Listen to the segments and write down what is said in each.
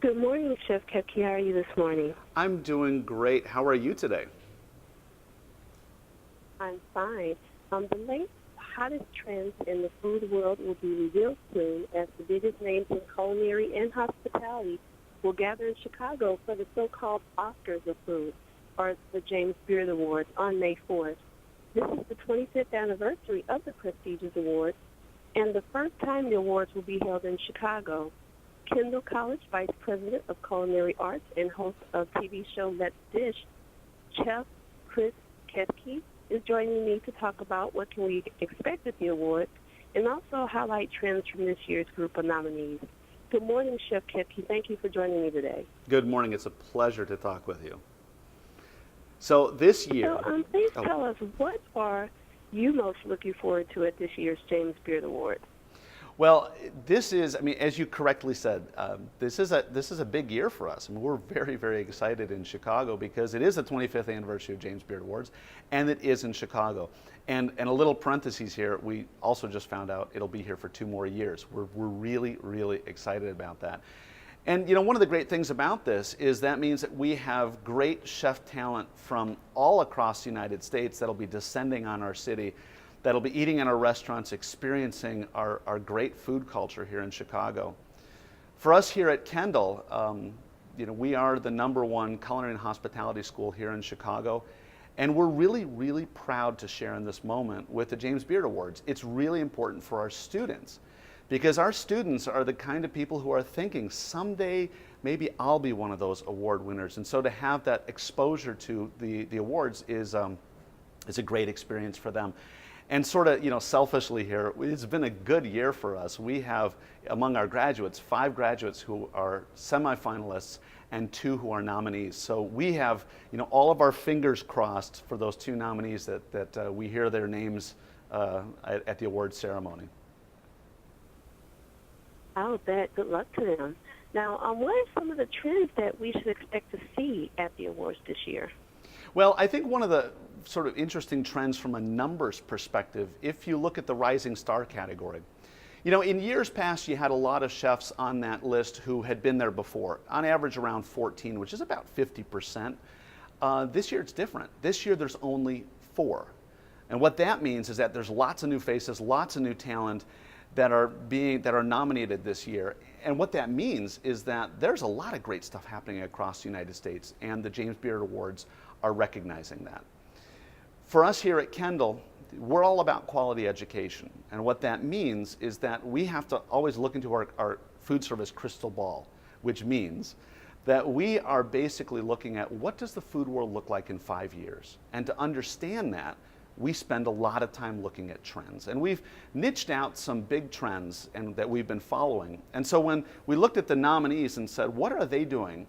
Good morning, Chef Koetke. How are you this morning? I'm doing great. How are you today? I'm fine. The latest hottest trends in the food world will be revealed soon as the biggest names in culinary and hospitality will gather in Chicago for the so-called Oscars of Food, or the James Beard Awards, on May 4th. This is the 25th anniversary of the prestigious awards, and the first time the awards will be held in Chicago. Kendall College Vice President of Culinary Arts and host of TV show Let's Dish, Chef Chris Koetke, is joining me to talk about what can we expect at the awards and also highlight trends from this year's group of nominees. Good morning, Chef Koetke. Thank you for joining me today. Good morning. It's a pleasure to talk with you. So this year, Please tell us, what are you most looking forward to at this year's James Beard Awards? well, this is, as you correctly said, this is a big year for us. We're very, very excited in Chicago because it is the 25th anniversary of James Beard Awards, and it is in Chicago. And a little parentheses here, we also just found out it'll be here for 2 more years. We're really, really excited about that. And one of the great things about this is that means that we have great chef talent from all across the United States that'll be descending on our city, that'll be eating in our restaurants, experiencing our great food culture here in Chicago. For us here at Kendall, we are the #1 culinary and hospitality school here in Chicago, and we're really, really proud to share in this moment with the James Beard Awards. It's really important for our students, because our students are the kind of people who are thinking, someday maybe I'll be one of those award winners. And so to have that exposure to the awards is a great experience for them. And sort of, selfishly here, it's been a good year for us. We have, among our graduates, 5 graduates who are semifinalists and 2 who are nominees. So we have, all of our fingers crossed for those 2 nominees that we hear their names at the award ceremony. I'll bet. Good luck to them. Now, what are some of the trends that we should expect to see at the awards this year? Well, I think one of the sort of interesting trends from a numbers perspective, if you look at the Rising Star category, in years past, you had a lot of chefs on that list who had been there before, on average around 14, which is about 50%. This year it's different. This year there's only 4. And what that means is that there's lots of new faces, lots of new talent that are nominated this year. And what that means is that there's a lot of great stuff happening across the United States, and the James Beard Awards are recognizing that. For us here at Kendall, we're all about quality education. And what that means is that we have to always look into our food service crystal ball, which means that we are basically looking at, what does the food world look like in 5 years? And to understand that, we spend a lot of time looking at trends. And we've niched out some big trends that we've been following. And so when we looked at the nominees and said, what are they doing?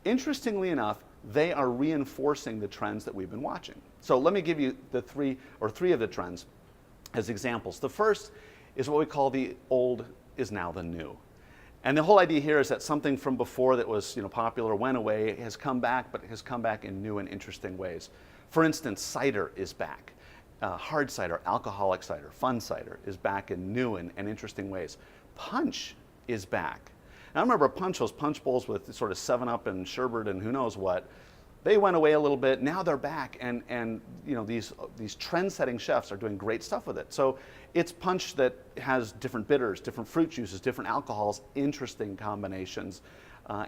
Interestingly enough, they are reinforcing the trends that we've been watching. So let me give you the three of the trends as examples. The first is what we call the old is now the new. And the whole idea here is that something from before that was popular went away, has come back, but has come back in new and interesting ways. For instance, cider is back. Hard cider, alcoholic cider, fun cider is back in new and interesting ways. Punch is back. Now, I remember those punch bowls with sort of 7-Up and sherbet and who knows what. They went away a little bit. Now they're back, and these trend-setting chefs are doing great stuff with it. So it's punch that has different bitters, different fruit juices, different alcohols, interesting combinations,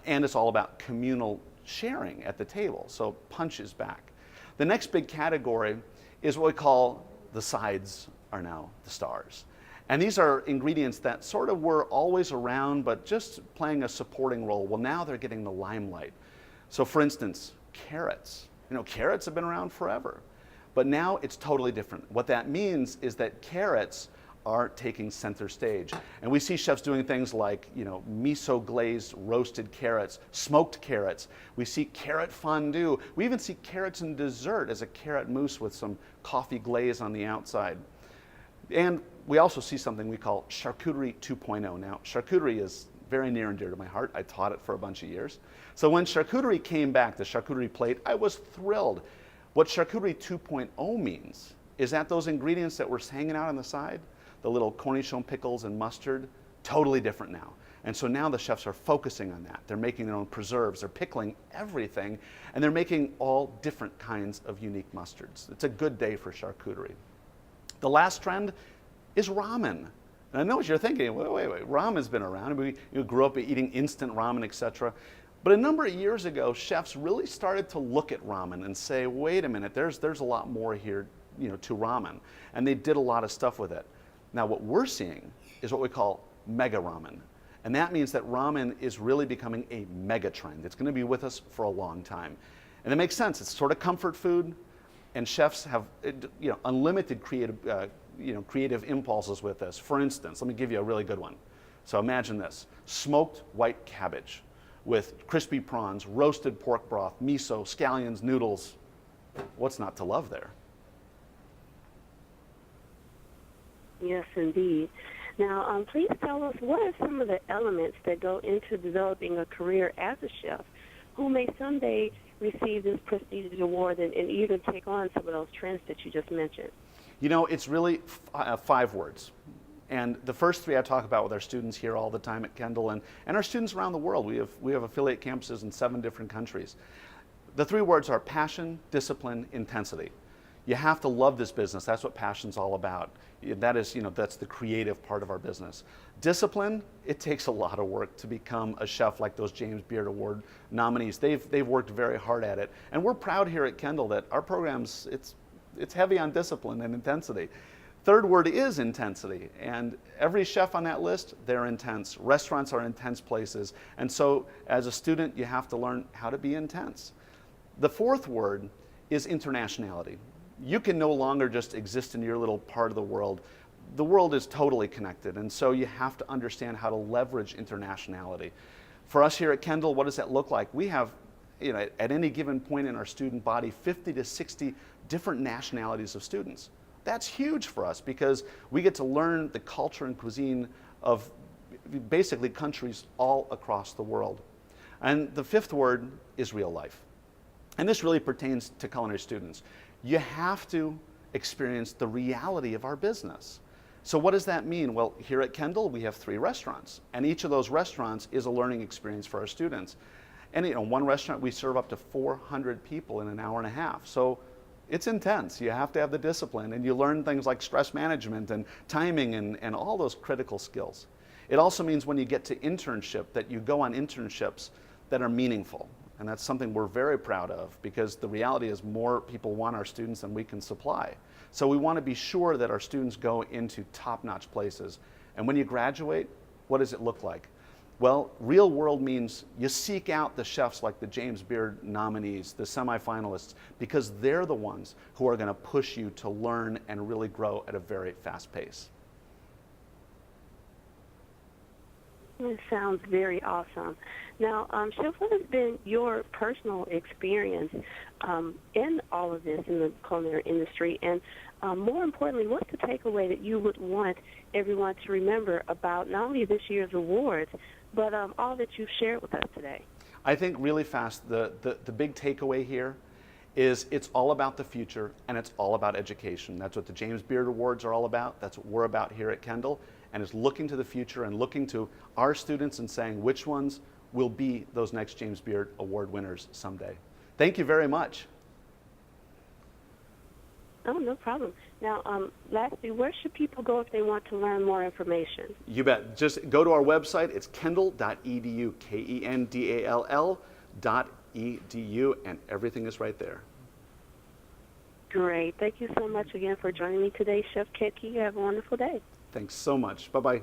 and it's all about communal sharing at the table. So punch is back. The next big category is what we call the sides are now the stars. And these are ingredients that sort of were always around, but just playing a supporting role. Well, now they're getting the limelight. So for instance, carrots. Carrots have been around forever, but now it's totally different. What that means is that carrots are taking center stage. And we see chefs doing things like, miso glazed roasted carrots, smoked carrots. We see carrot fondue. We even see carrots in dessert as a carrot mousse with some coffee glaze on the outside. And we also see something we call charcuterie 2.0. Now, charcuterie is very near and dear to my heart. I taught it for a bunch of years. So when charcuterie came back, the charcuterie plate, I was thrilled. What charcuterie 2.0 means is that those ingredients that were hanging out on the side, the little cornichon pickles and mustard, totally different now. And so now the chefs are focusing on that. They're making their own preserves, they're pickling everything, and they're making all different kinds of unique mustards. It's a good day for charcuterie. The last trend is ramen. And I know what you're thinking, wait, ramen's been around. We grew up eating instant ramen, etc. But a number of years ago, chefs really started to look at ramen and say, wait a minute, there's a lot more here, to ramen. And they did a lot of stuff with it. Now what we're seeing is what we call mega ramen. And that means that ramen is really becoming a mega trend. It's going to be with us for a long time. And it makes sense. It's sort of comfort food, and chefs have unlimited creative impulses with this. For instance, let me give you a really good one. So imagine this: smoked white cabbage with crispy prawns, roasted pork broth, miso, scallions, noodles. What's not to love there? Yes, indeed. Now, please tell us, what are some of the elements that go into developing a career as a chef who may someday receive this prestigious award and even take on some of those trends that you just mentioned? It's really 5 words. And the first 3 I talk about with our students here all the time at Kendall and our students around the world. We have affiliate campuses in 7 different countries. The 3 words are passion, discipline, intensity. You have to love this business. That's what passion's all about. That is, that's the creative part of our business. Discipline, it takes a lot of work to become a chef like those James Beard Award nominees. They've worked very hard at it. And we're proud here at Kendall that our programs, it's heavy on discipline and intensity. Third word is intensity. And every chef on that list, they're intense. Restaurants are intense places. And so as a student, you have to learn how to be intense. The fourth word is internationality. You can no longer just exist in your little part of the world. The world is totally connected, and so you have to understand how to leverage internationality. For us here at Kendall, what does that look like? We have, at any given point in our student body, 50 to 60 different nationalities of students. That's huge for us because we get to learn the culture and cuisine of basically countries all across the world. And the fifth word is real life. And this really pertains to culinary students. You have to experience the reality of our business. So what does that mean? Well, here at Kendall, we have 3 restaurants, and each of those restaurants is a learning experience for our students. And one restaurant, we serve up to 400 people in an hour and a half. So it's intense. You have to have the discipline, and you learn things like stress management and timing and all those critical skills. It also means when you get to internship that you go on internships that are meaningful. And that's something we're very proud of because the reality is more people want our students than we can supply. So we want to be sure that our students go into top-notch places. And when you graduate, what does it look like? Well, real world means you seek out the chefs like the James Beard nominees, the semifinalists, because they're the ones who are going to push you to learn and really grow at a very fast pace. It sounds very awesome. Now, Chef, what has been your personal experience in all of this in the culinary industry? And more importantly, what's the takeaway that you would want everyone to remember about not only this year's awards, but all that you've shared with us today? I think really fast, the big takeaway here is it's all about the future and it's all about education. That's what the James Beard Awards are all about. That's what we're about here at Kendall. And it's looking to the future and looking to our students and saying which ones will be those next James Beard Award winners someday. Thank you very much. Oh, no problem. Now, lastly, where should people go if they want to learn more information? You bet. Just go to our website. It's kendall.edu, kendall.edu, and everything is right there. Great. Thank you so much again for joining me today, Chef Koetke. You have a wonderful day. Thanks so much. Bye-bye.